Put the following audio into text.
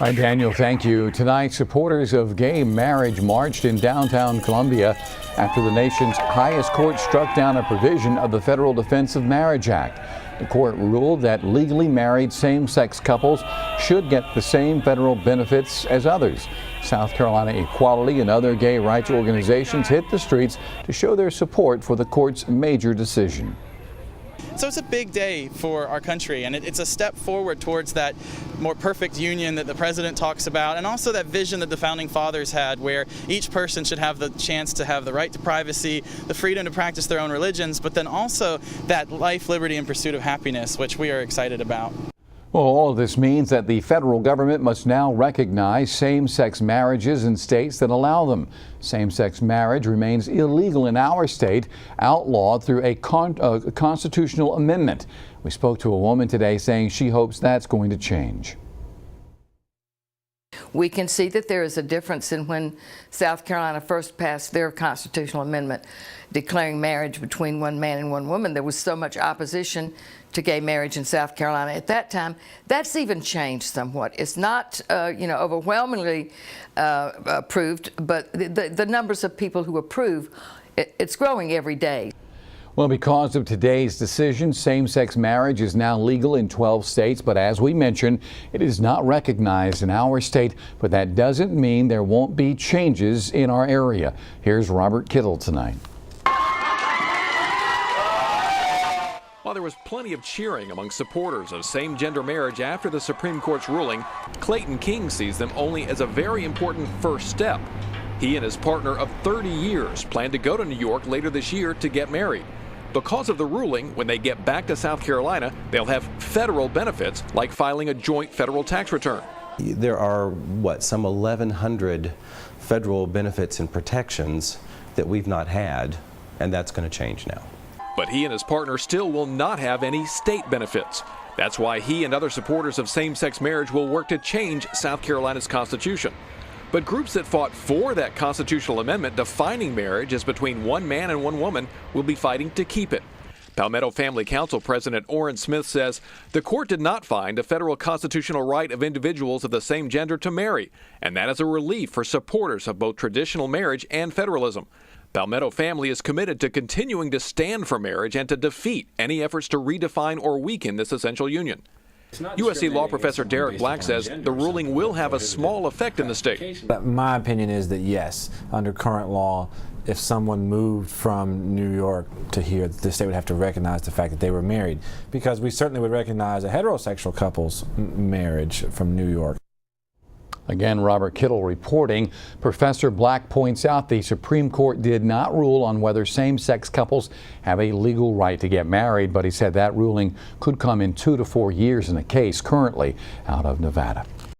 Hi, Daniel. Thank you. Tonight, supporters of gay marriage marched in downtown Columbia after the nation's highest court struck down a provision of the Federal Defense of Marriage Act. The court ruled that legally married same-sex couples should get the same federal benefits as others. South Carolina Equality and other gay rights organizations hit the streets to show their support for the court's major decision. So it's a big day for our country, and it's a step forward towards that more perfect union that the president talks about, and also that vision that the founding fathers had, where each person should have the chance to have the right to privacy, the freedom to practice their own religions, but then also that life, liberty, and pursuit of happiness, which we are excited about. Well, all of this means that the federal government must now recognize same-sex marriages in states that allow them. Same-sex marriage remains illegal in our state, outlawed through a constitutional amendment. We spoke to a woman today saying she hopes that's going to change. We can see that there is a difference in when South Carolina first passed their constitutional amendment declaring marriage between one man and one woman. There was so much opposition to gay marriage in South Carolina at that time. That's even changed somewhat. It's not, overwhelmingly approved, but the numbers of people who approve, it's growing every day. Well, because of today's decision, same-sex marriage is now legal in 12 states, but as we mentioned, it is not recognized in our state, but that doesn't mean there won't be changes in our area. Here's Robert Kittle tonight. While there was plenty of cheering among supporters of same-gender marriage after the Supreme Court's ruling, Clayton King sees them only as a very important first step. He and his partner of 30 years plan to go to New York later this year to get married. Because of the ruling, when they get back to South Carolina, they'll have federal benefits like filing a joint federal tax return. There are, some 1,100 federal benefits and protections that we've not had, and that's going to change now. But he and his partner still will not have any state benefits. That's why he and other supporters of same-sex marriage will work to change South Carolina's constitution. But groups that fought for that constitutional amendment defining marriage as between one man and one woman will be fighting to keep it. Palmetto Family Council President Orrin Smith says the court did not find a federal constitutional right of individuals of the same gender to marry, and that is a relief for supporters of both traditional marriage and federalism. Palmetto Family is committed to continuing to stand for marriage and to defeat any efforts to redefine or weaken this essential union. USC law professor Derek Black says the ruling will have a small effect in the state. My opinion is that yes, under current law, if someone moved from New York to here, the state would have to recognize the fact that they were married, because we certainly would recognize a heterosexual couple's marriage from New York. Again, Robert Kittle reporting. Professor Black points out the Supreme Court did not rule on whether same-sex couples have a legal right to get married, but he said that ruling could come in 2 to 4 years in a case currently out of Nevada.